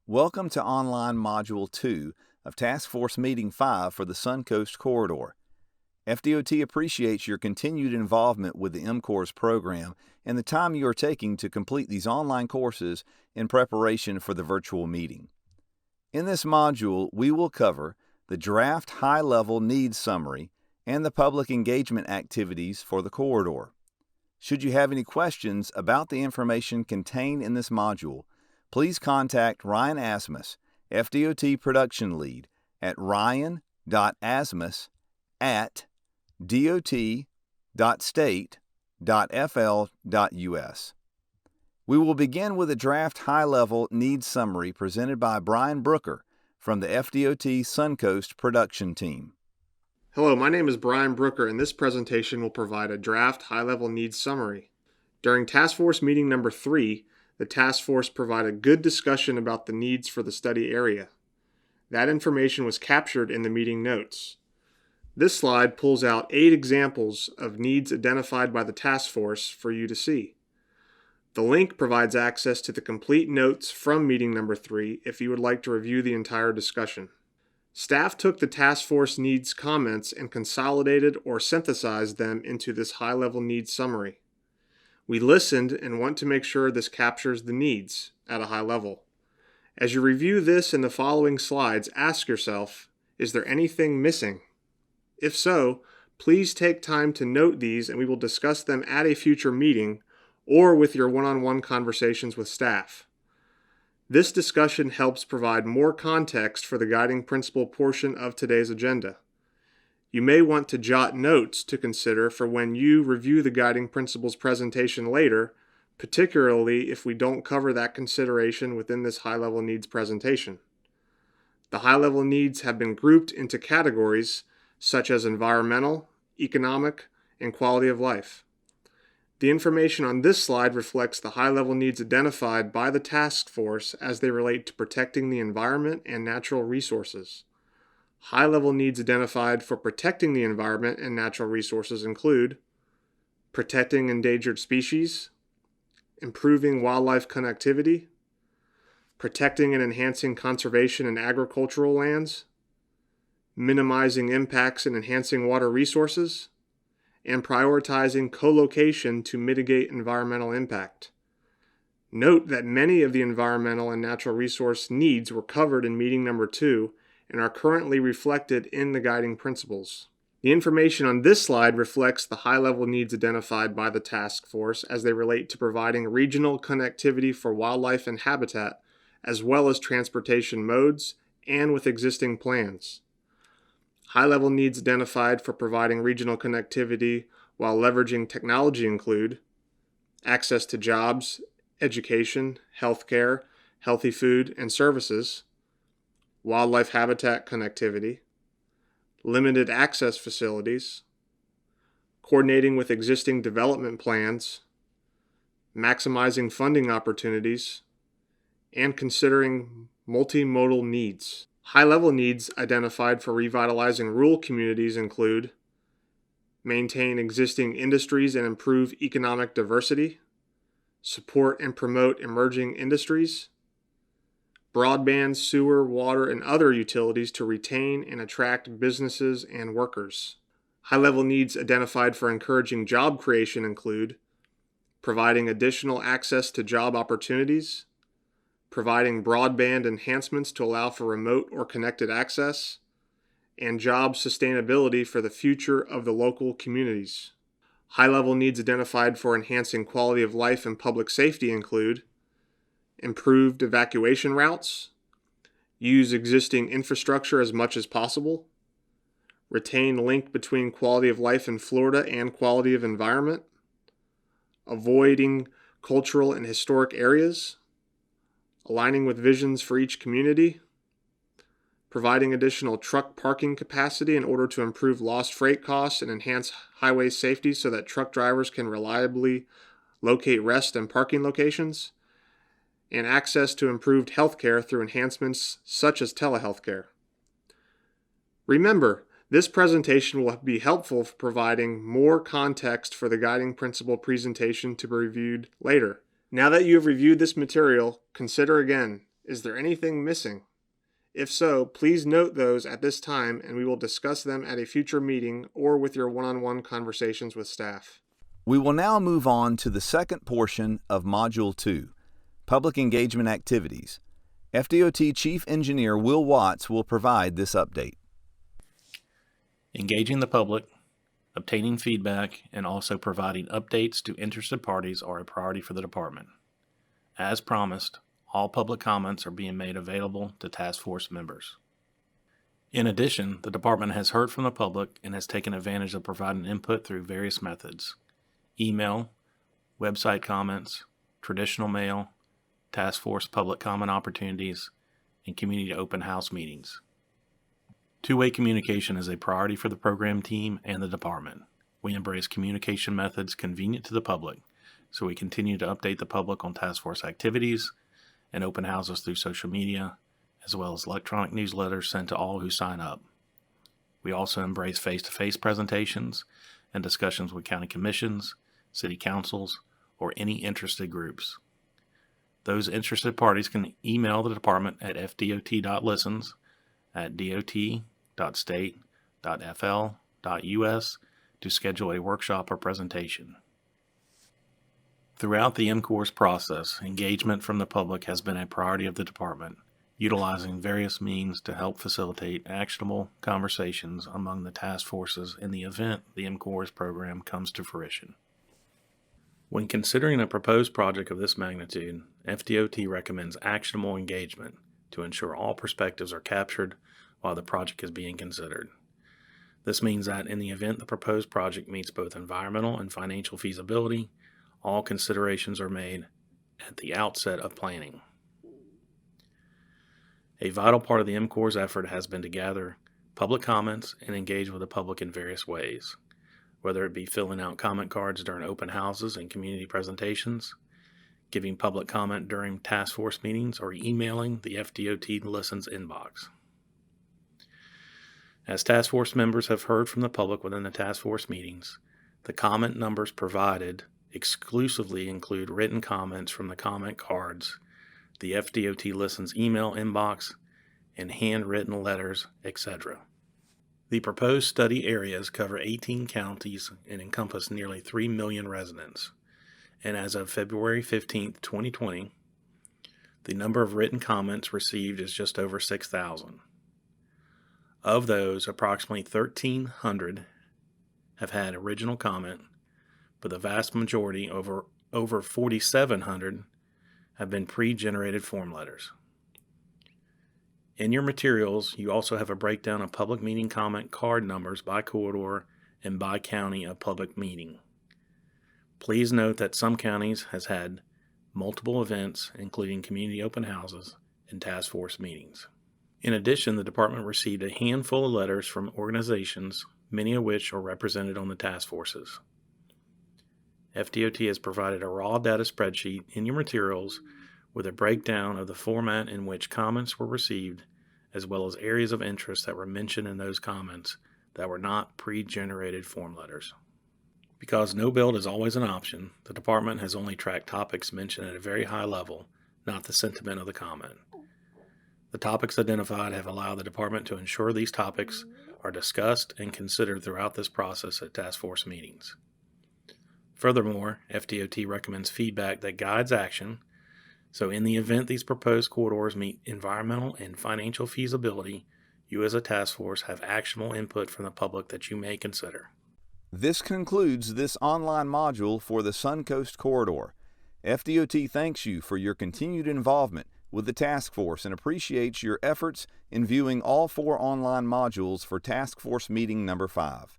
Welcome to Online Module 2 of Task Force Meeting 5 for the Suncoast Corridor. FDOT appreciates your continued involvement with the MCORS program and the time you are taking to complete these online courses in preparation for the virtual meeting. In this module, we will cover the draft high-level needs summary and the public engagement activities for the corridor. Should you have any questions about the information contained in this module, please contact Ryan Asmus, FDOT Production Lead, at ryan.asmus@dot.state.fl.us. We will begin with a draft high-level needs summary presented by Brian Brooker from the FDOT Suncoast production team. Hello, my name is Brian Brooker, and this presentation will provide a draft high-level needs summary. During Task Force Meeting Number 3, the Task Force provided good discussion about the needs for the study area. That information was captured in the meeting notes. This slide pulls out 8 examples of needs identified by the Task Force for you to see. The link provides access to the complete notes from Meeting Number 3 if you would like to review the entire discussion. Staff took the Task Force needs comments and consolidated or synthesized them into this high-level needs summary. We listened and want to make sure this captures the needs at a high level. As you review this and the following slides, ask yourself, is there anything missing? If so, please take time to note these and we will discuss them at a future meeting or with your one-on-one conversations with staff. This discussion helps provide more context for the guiding principle portion of today's agenda. You may want to jot notes to consider for when you review the guiding principles presentation later, particularly if we don't cover that consideration within this high-level needs presentation. The high-level needs have been grouped into categories such as environmental, economic, and quality of life. The information on this slide reflects the high-level needs identified by the task force as they relate to protecting the environment and natural resources. High-level needs identified for protecting the environment and natural resources include protecting endangered species, improving wildlife connectivity, protecting and enhancing conservation and agricultural lands, minimizing impacts and enhancing water resources, and prioritizing co-location to mitigate environmental impact. Note that many of the environmental and natural resource needs were covered in Meeting Number 2 and are currently reflected in the guiding principles. The information on this slide reflects the high-level needs identified by the task force as they relate to providing regional connectivity for wildlife and habitat, as well as transportation modes and with existing plans. High-level needs identified for providing regional connectivity while leveraging technology include access to jobs, education, healthcare, healthy food and services, wildlife habitat connectivity, limited access facilities, coordinating with existing development plans, maximizing funding opportunities, and considering multimodal needs. High-level needs identified for revitalizing rural communities include maintain existing industries and improve economic diversity, support and promote emerging industries, broadband, sewer, water, and other utilities to retain and attract businesses and workers. High-level needs identified for encouraging job creation include providing additional access to job opportunities, providing broadband enhancements to allow for remote or connected access, and job sustainability for the future of the local communities. High-level needs identified for enhancing quality of life and public safety include improved evacuation routes, use existing infrastructure as much as possible, retain link between quality of life in Florida and quality of environment, avoiding cultural and historic areas, aligning with visions for each community, providing additional truck parking capacity in order to improve lost freight costs and enhance highway safety so that truck drivers can reliably locate rest and parking locations, and access to improved healthcare through enhancements such as telehealthcare. Remember, this presentation will be helpful for providing more context for the guiding principle presentation to be reviewed later. Now that you have reviewed this material, consider again, Is there anything missing? If so, please note those at this time and we will discuss them at a future meeting or with your one-on-one conversations with staff. We will now move on to the second portion of Module 2, Public Engagement Activities. FDOT Chief Engineer Will Watts will provide this update. Engaging the public, obtaining feedback, and also providing updates to interested parties are a priority for the department. As promised, all public comments are being made available to task force members. In addition, the department has heard from the public and has taken advantage of providing input through various methods: email, website comments, traditional mail, task force public comment opportunities, and community open house meetings. Two-way communication is a priority for the program team and the department. We embrace communication methods convenient to the public, so we continue to update the public on task force activities and open houses through social media, as well as electronic newsletters sent to all who sign up. We also embrace face-to-face presentations and discussions with county commissions, city councils, or any interested groups. Those interested parties can email the department at fdot.listens@dot.state.fl.us to schedule a workshop or presentation. Throughout the MCORS process, engagement from the public has been a priority of the department, utilizing various means to help facilitate actionable conversations among the task forces in the event the MCORS program comes to fruition. When considering a proposed project of this magnitude, FDOT recommends actionable engagement to ensure all perspectives are captured while the project is being considered. This means that in the event the proposed project meets both environmental and financial feasibility, all considerations are made at the outset of planning. A vital part of the MCORS effort has been to gather public comments and engage with the public in various ways, whether it be filling out comment cards during open houses and community presentations, giving public comment during task force meetings, or emailing the FDOT Listens inbox. As task force members have heard from the public within the task force meetings, the comment numbers provided exclusively include written comments from the comment cards, the FDOT Listens email inbox, and handwritten letters, etc. The proposed study areas cover 18 counties and encompass nearly 3 million residents. And as of February 15, 2020, the number of written comments received is just over 6,000. Of those, approximately 1,300 have had original comment, but the vast majority, over 4,700, have been pre-generated form letters. In your materials, you also have a breakdown of public meeting comment card numbers by corridor and by county of public meeting. Please note that some counties has had multiple events, including community open houses and task force meetings. In addition, the department received a handful of letters from organizations, many of which are represented on the task forces. FDOT has provided a raw data spreadsheet in your materials with a breakdown of the format in which comments were received, as well as areas of interest that were mentioned in those comments that were not pre-generated form letters. Because no build is always an option, the department has only tracked topics mentioned at a very high level, not the sentiment of the comment. The topics identified have allowed the department to ensure these topics are discussed and considered throughout this process at task force meetings. Furthermore, FDOT recommends feedback that guides action, so in the event these proposed corridors meet environmental and financial feasibility, you as a task force have actionable input from the public that you may consider. This concludes this online module for the Suncoast Corridor. FDOT thanks you for your continued involvement with the task force and appreciates your efforts in viewing all 4 online modules for Task Force Meeting number 5.